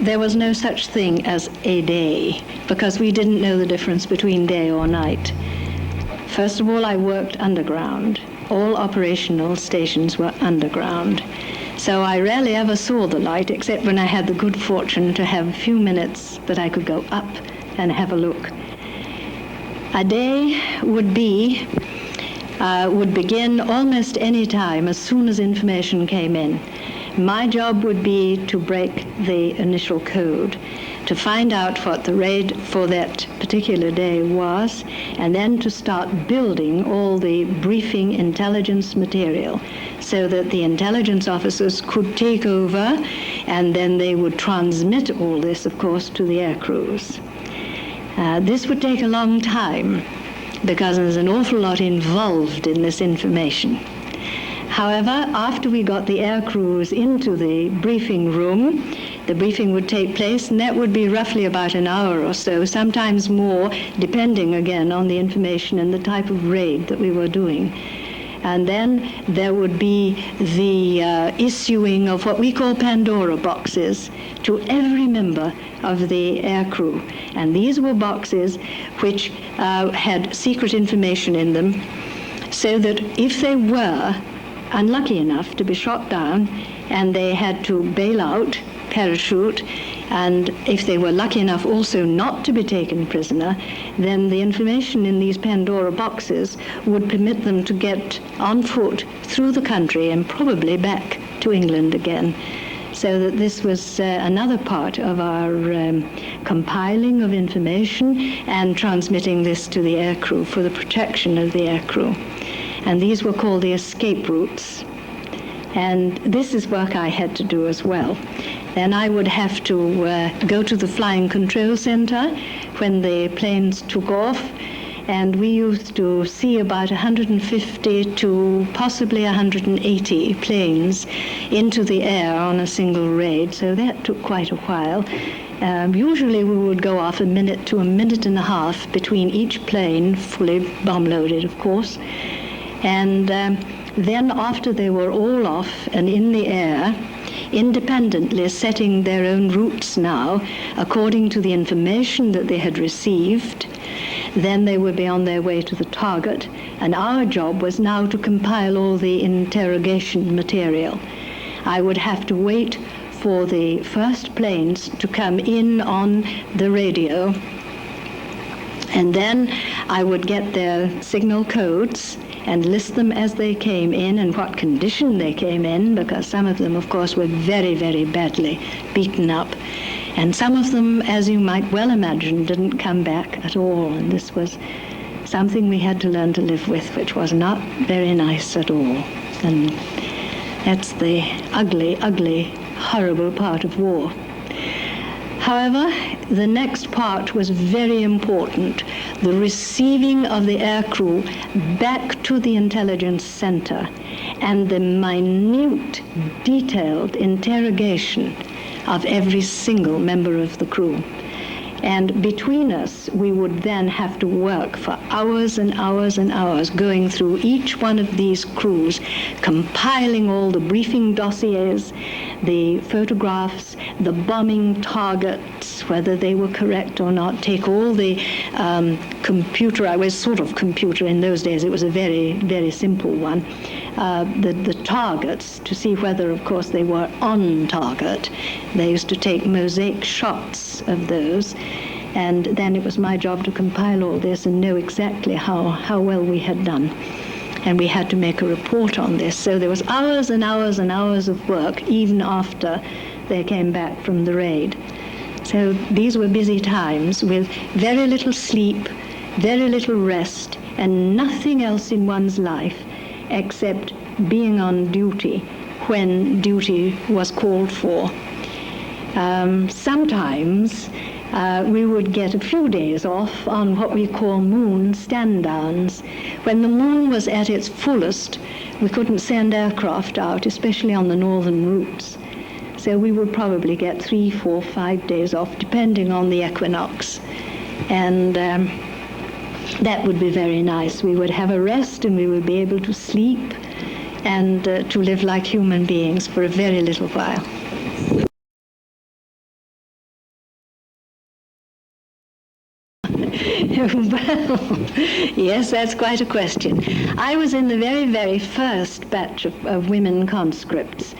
There was no such thing as a day, because we didn't know the difference between day or night. First of all, I worked underground. All operational stations were underground. So I rarely ever saw the light, except when I had the good fortune to have a few minutes that I could go up and have a look. A day would begin almost any time as soon as information came in. My job would be to break the initial code, to find out what the raid for that particular day was, and then to start building all the briefing intelligence material so that the intelligence officers could take over, and then they would transmit all this, of course, to the air crews. This would take a long time because there's an awful lot involved in this information. However, after we got the air crews into the briefing room, the briefing would take place, and that would be roughly about an hour or so, sometimes more, depending again on the information and the type of raid that we were doing. And then there would be the issuing of what we call Pandora boxes to every member of the air crew. And these were boxes which had secret information in them, so that if they were unlucky enough to be shot down and they had to bail out, parachute, and if they were lucky enough also not to be taken prisoner, then the information in these Pandora boxes would permit them to get on foot through the country and probably back to England again. So that this was another part of our compiling of information and transmitting this to the air crew for the protection of the air crew. And these were called the escape routes. And this is work I had to do as well. Then I would have to go to the Flying Control Center when the planes took off, and we used to see about 150 to possibly 180 planes into the air on a single raid, so that took quite a while. Usually we would go off a minute to a minute and a half between each plane, fully bomb-loaded, of course. And then after they were all off and in the air, independently setting their own routes now, according to the information that they had received, then they would be on their way to the target. And our job was now to compile all the interrogation material. I would have to wait for the first planes to come in on the radio, and then I would get their signal codes and list them as they came in and what condition they came in, because some of them, of course, were very, very badly beaten up. And some of them, as you might well imagine, didn't come back at all. And this was something we had to learn to live with, which was not very nice at all. And that's the ugly, ugly, horrible part of war. However, the next part was very important, the receiving of the air crew back to the intelligence center and the minute, detailed interrogation of every single member of the crew. And between us, we would then have to work for hours and hours and hours, going through each one of these crews, compiling all the briefing dossiers, the photographs, the bombing targets, whether they were correct or not, take all the computer, I was sort of computer in those days, it was a very, very simple one, the targets to see whether, of course, they were on target. They used to take mosaic shots of those, and then it was my job to compile all this and know exactly how well we had done. And we had to make a report on this. So there was hours and hours and hours of work even after they came back from the raid. So these were busy times with very little sleep, very little rest, and nothing else in one's life except being on duty when duty was called for. Sometimes we would get a few days off on what we call moon stand-downs. When the moon was at its fullest, we couldn't send aircraft out, especially on the northern routes. So we would probably get 3, 4, 5 days off, depending on the equinox. And that would be very nice. We would have a rest and we would be able to sleep and to live like human beings for a very little while. Well, yes, that's quite a question. I was in the very, very first batch of women conscripts,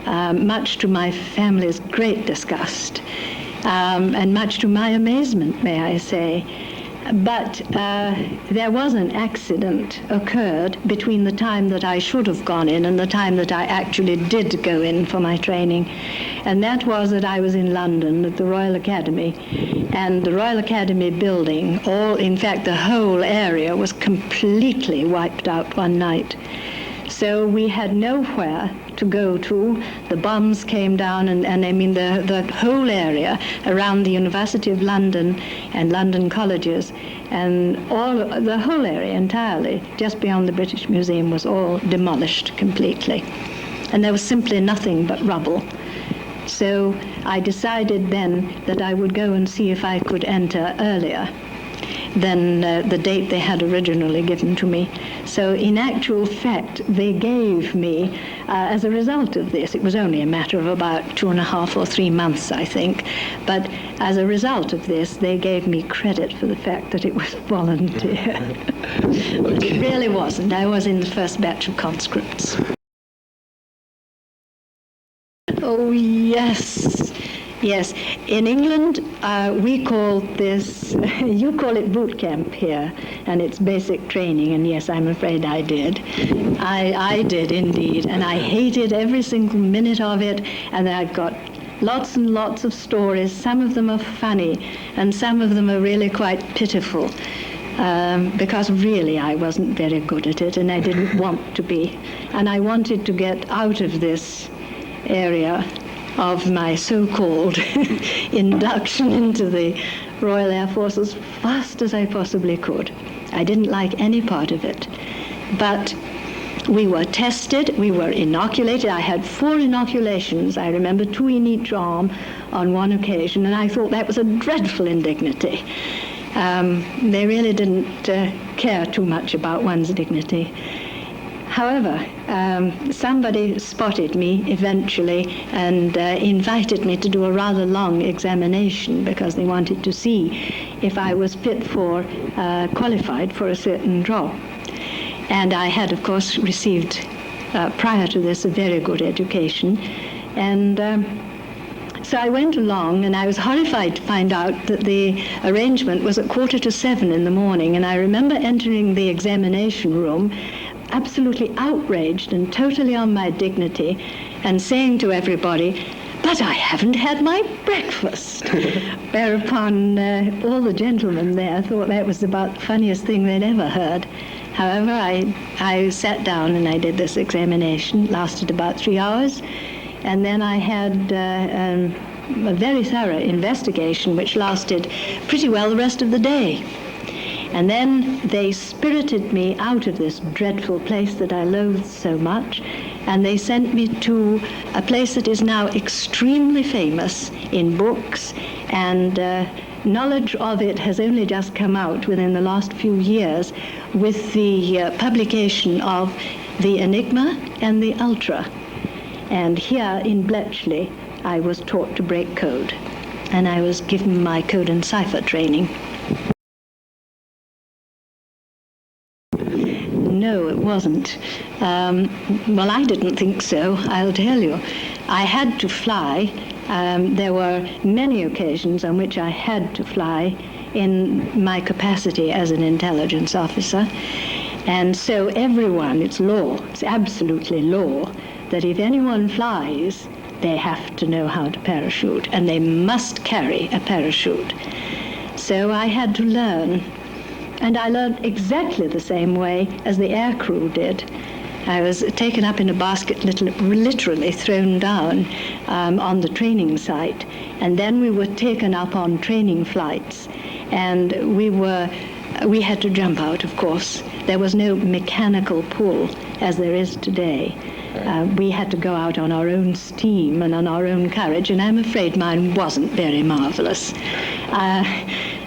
much to my family's great disgust, and much to my amazement, may I say. But there was an accident occurred between the time that I should have gone in and the time that I actually did go in for my training. And that was that I was in London at the Royal Academy. And the Royal Academy building, in fact, the whole area was completely wiped out one night. So we had nowhere to go to. The bombs came down, and I mean the whole area around the University of London and London colleges, and the whole area entirely, just beyond the British Museum, was all demolished completely. And there was simply nothing but rubble. So I decided then that I would go and see if I could enter earlier than the date they had originally given to me. So in actual fact, they gave me, as a result of this, it was only a matter of about 2.5 or 3 months, I think, but as a result of this, they gave me credit for the fact that it was volunteer. But it really wasn't. I was in the first batch of conscripts. Oh, yes. Yes, in England, we call this, you call it boot camp here, and it's basic training, and yes, I'm afraid I did. I did indeed, and I hated every single minute of it, and I've got lots and lots of stories. Some of them are funny, and some of them are really quite pitiful, because really I wasn't very good at it, and I didn't want to be. And I wanted to get out of this area of my so-called induction into the Royal Air Force as fast as I possibly could. I didn't like any part of it. But we were tested, we were inoculated. I had 4 inoculations, I remember, 2 in each arm on one occasion, and I thought that was a dreadful indignity. They really didn't care too much about one's dignity. However, somebody spotted me eventually and invited me to do a rather long examination because they wanted to see if I was fit for, qualified for a certain job. And I had, of course, received, prior to this, a very good education. And so I went along, and I was horrified to find out that the arrangement was at 6:45 in the morning. And I remember entering the examination room absolutely outraged and totally on my dignity, and saying to everybody, "But I haven't had my breakfast." Whereupon all the gentlemen there thought that was about the funniest thing they'd ever heard. However, I sat down and I did this examination. It lasted about 3 hours, and then I had a very thorough investigation which lasted pretty well the rest of the day. And then they spirited me out of this dreadful place that I loathed so much, and they sent me to a place that is now extremely famous in books, and knowledge of it has only just come out within the last few years with the publication of The Enigma and The Ultra. And here in Bletchley, I was taught to break code, and I was given my code and cipher training. No, it wasn't. Well, I didn't think so, I'll tell you. I had to fly. There were many occasions on which I had to fly in my capacity as an intelligence officer. And so everyone, it's law, it's absolutely law, that if anyone flies, they have to know how to parachute, and they must carry a parachute. So I had to learn. And I learned exactly the same way as the air crew did. I was taken up in a basket, literally thrown down on the training site. And then we were taken up on training flights. And we had to jump out, of course. There was no mechanical pull as there is today. We had to go out on our own steam and on our own courage, and I'm afraid mine wasn't very marvelous.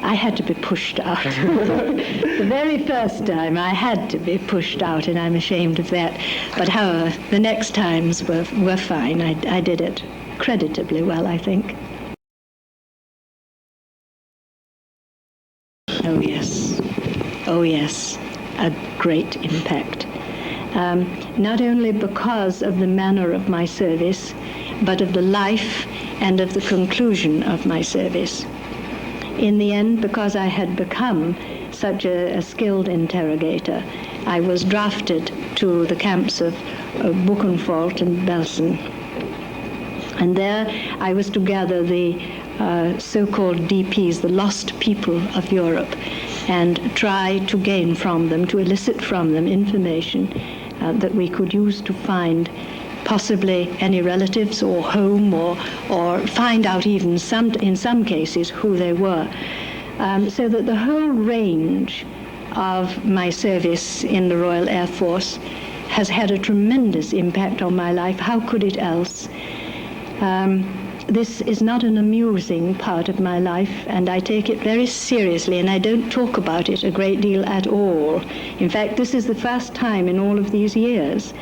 I had to be pushed out. The very first time I had to be pushed out, and I'm ashamed of that. But however, the next times were fine. I did it creditably well, I think. Oh yes. Oh yes. A great impact. Not only because of the manner of my service, but of the life and of the conclusion of my service. In the end, because I had become such a skilled interrogator, I was drafted to the camps of Buchenwald and Belsen. And there I was to gather the so-called DPs, the lost people of Europe, and try to gain from them, to elicit from them information that we could use to find possibly any relatives or home, or find out even in some cases who they were. So that the whole range of my service in the Royal Air Force has had a tremendous impact on my life. How could it else? This is not an amusing part of my life, and I take it very seriously, and I don't talk about it a great deal at all. In fact, this is the first time in all of these years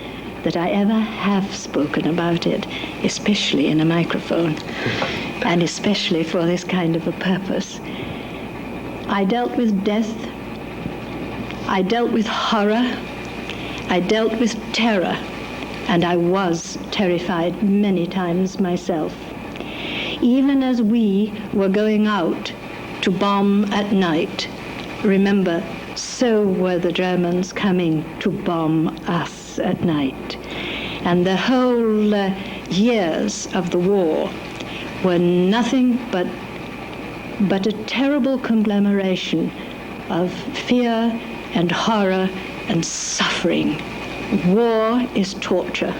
that I ever have spoken about it, especially in a microphone, and especially for this kind of a purpose. I dealt with death, I dealt with horror, I dealt with terror, and I was terrified many times myself. Even as we were going out to bomb at night, remember, so were the Germans coming to bomb us at night. And the whole years of the war were nothing but a terrible conglomeration of fear and horror and suffering. War is torture.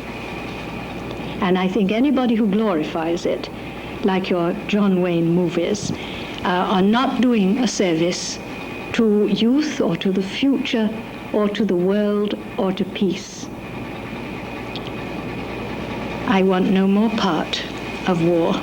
And I think anybody who glorifies it, like your John Wayne movies, are not doing a service to youth or to the future or to the world or to peace. I want no more part of war.